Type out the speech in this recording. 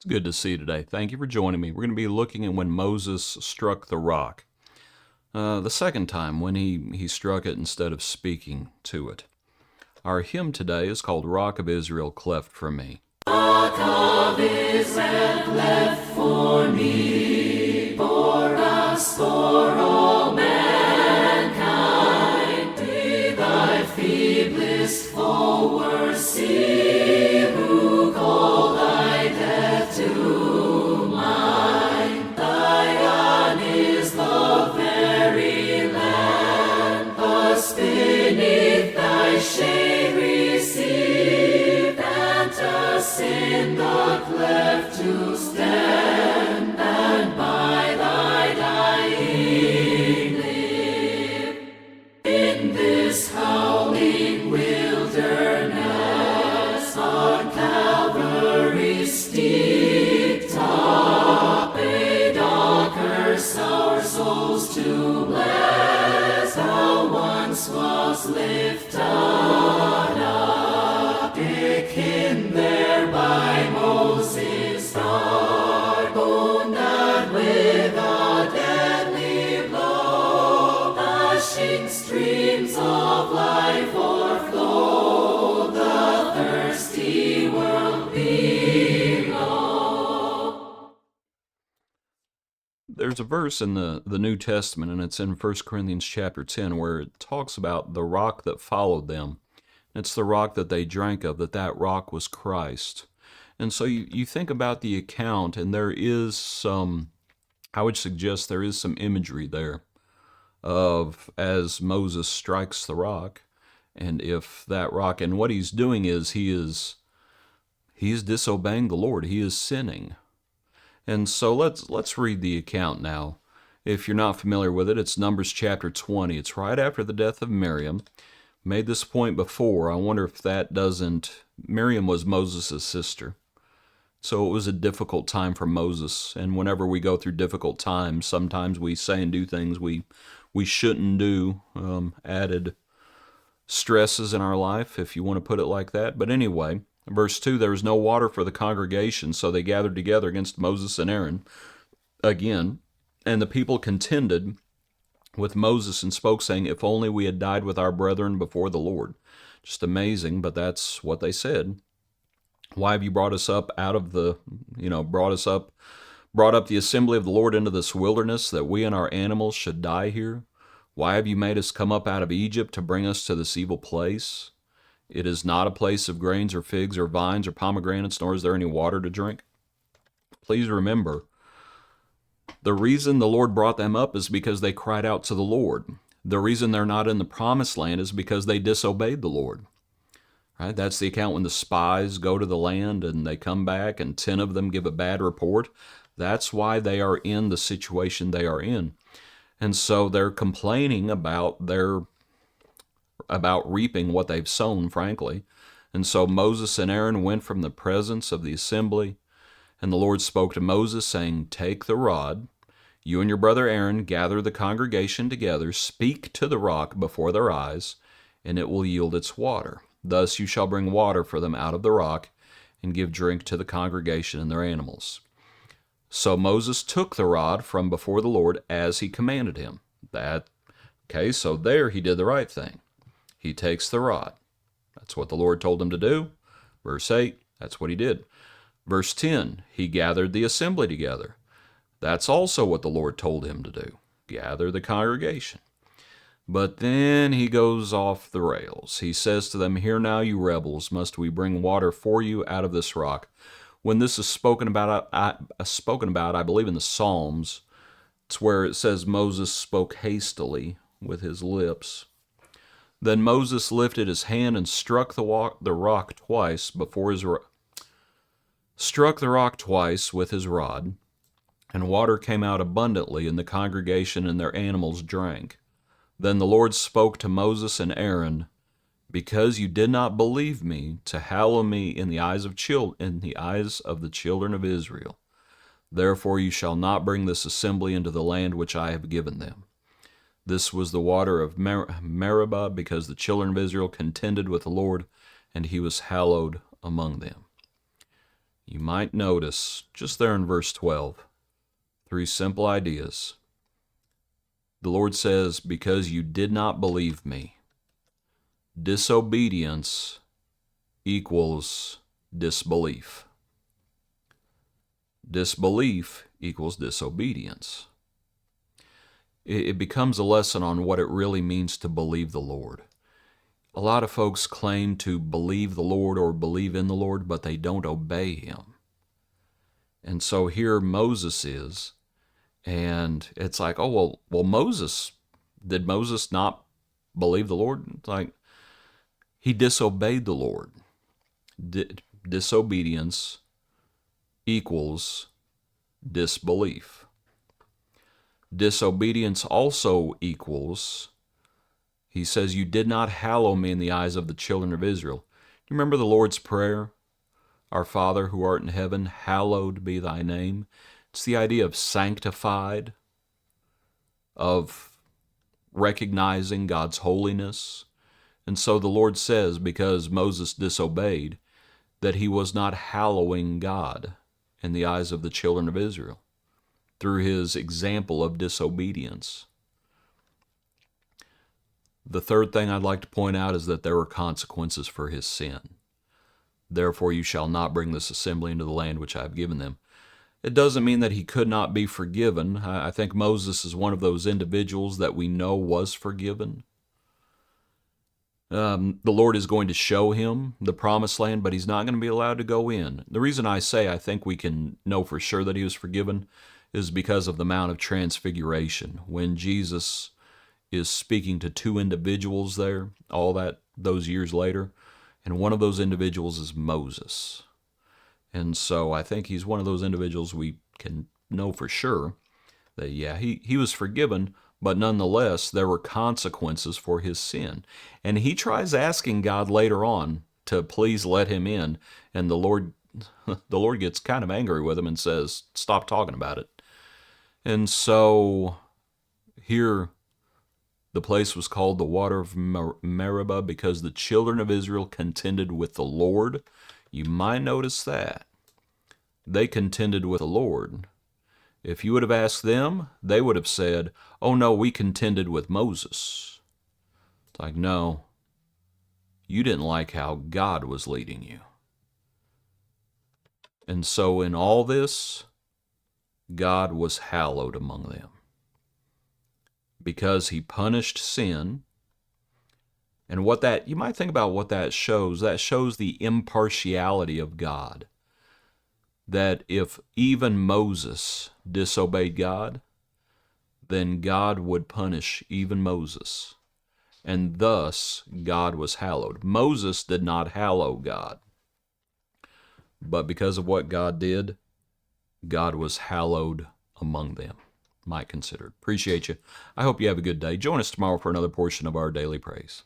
It's good to see you today. Thank you for joining me. We're going to be looking at when Moses struck the rock. The second time when he struck it instead of speaking to it. Our hymn today is called Rock of Israel, Cleft for Me. Rock of Israel, cleft for me, for us, for all mankind. Be thy feeblest foe were see, who call thy death to mind. Zion is the very land, us beneath thy shade receive, and us in the cleft to stand, and by thy dying live. In this howling wilderness, on Calvary's steep top, a dog curse our souls to bless, thou once was lifted up, taken there by Moses' rod, wounded with a deadly blow, gushing streams of life o'erflow the thirsty world below. There's a verse in the New Testament, and it's in 1 Corinthians chapter 10, where it talks about the rock that followed them. It's the rock that they drank of, that rock was Christ. And so you think about the account, and there is some, I would suggest there is some imagery there of as Moses strikes the rock, and if that rock, and what he's doing is he is disobeying the Lord. He is sinning. And so let's read the account now. If you're not familiar with it, it's Numbers chapter 20. It's right after the death of Miriam. Made this point before. I wonder if that doesn't... Miriam was Moses' sister. So it was a difficult time for Moses. And whenever we go through difficult times, sometimes we say and do things we shouldn't do. Added stresses in our life, if you want to put it like that. But anyway, verse 2, there was no water for the congregation, so they gathered together against Moses and Aaron again. And the people contended with Moses and spoke, saying, if only we had died with our brethren before the Lord. Just amazing, but that's what they said. Why have you brought us up out of the, brought up the assembly of the Lord into this wilderness, that we and our animals should die here? Why have you made us come up out of Egypt to bring us to this evil place? It is not a place of grains or figs or vines or pomegranates, nor is there any water to drink. Please remember, the reason the Lord brought them up is because they cried out to the Lord. The reason they're not in the promised land is because they disobeyed the Lord. Right? That's the account when the spies go to the land and they come back and 10 of them give a bad report. That's why they are in the situation they are in. And so they're complaining about reaping what they've sown, frankly. And so Moses and Aaron went from the presence of the assembly, and the Lord spoke to Moses, saying, take the rod, you and your brother Aaron gather the congregation together, speak to the rock before their eyes, and it will yield its water. Thus you shall bring water for them out of the rock, and give drink to the congregation and their animals. So Moses took the rod from before the Lord as he commanded him. So there he did the right thing. He takes the rod. That's what the Lord told him to do. Verse 8, that's what he did. Verse 10, he gathered the assembly together. That's also what the Lord told him to do. Gather the congregation. But then he goes off the rails. He says to them, hear now, you rebels, must we bring water for you out of this rock? When this is spoken about, I believe in the Psalms, it's where it says Moses spoke hastily with his lips. Then Moses lifted his hand and struck the rock twice with his rod, and water came out abundantly, and the congregation and their animals drank. Then the Lord spoke to Moses and Aaron, because you did not believe me to hallow me in the eyes of the children of Israel. Therefore you shall not bring this assembly into the land which I have given them. This was the water of Meribah, because the children of Israel contended with the Lord, and he was hallowed among them. You might notice, just there in verse 12, three simple ideas. The Lord says, because you did not believe me. Disobedience equals disbelief. Disbelief equals disobedience. It becomes a lesson on what it really means to believe the Lord. A lot of folks claim to believe the Lord or believe in the Lord, but they don't obey Him. And so here Moses is, and it's like, oh, well, Moses, did Moses not believe the Lord? It's like, he disobeyed the Lord. Disobedience equals disbelief. Disobedience also equals, he says, you did not hallow me in the eyes of the children of Israel. Do you remember the Lord's Prayer? Our Father who art in heaven, hallowed be thy name. It's the idea of sanctified, of recognizing God's holiness. And so the Lord says, because Moses disobeyed, that he was not hallowing God in the eyes of the children of Israel through his example of disobedience. The third thing I'd like to point out is that there were consequences for his sin. Therefore you shall not bring this assembly into the land which I have given them. It doesn't mean that he could not be forgiven. I think Moses is one of those individuals that we know was forgiven. The Lord is going to show him the promised land, but he's not going to be allowed to go in. The reason I say I think we can know for sure that he was forgiven is because of the Mount of Transfiguration. When Jesus is speaking to two individuals there, those years later, and one of those individuals is Moses. And so I think he's one of those individuals we can know for sure that, yeah, he was forgiven, but nonetheless, there were consequences for his sin. And he tries asking God later on to please let him in, and the Lord gets kind of angry with him and says, stop talking about it. And so here, the place was called the water of Meribah because the children of Israel contended with the Lord. You might notice that. They contended with the Lord. If you would have asked them, they would have said, oh no, we contended with Moses. It's like, no, you didn't like how God was leading you. And so in all this, God was hallowed among them, because he punished sin. And you might think about what that shows. That shows the impartiality of God. That if even Moses disobeyed God, then God would punish even Moses. And thus, God was hallowed. Moses did not hallow God. But because of what God did, God was hallowed among them. Might consider it. Appreciate you. I hope you have a good day. Join us tomorrow for another portion of our Daily Praise.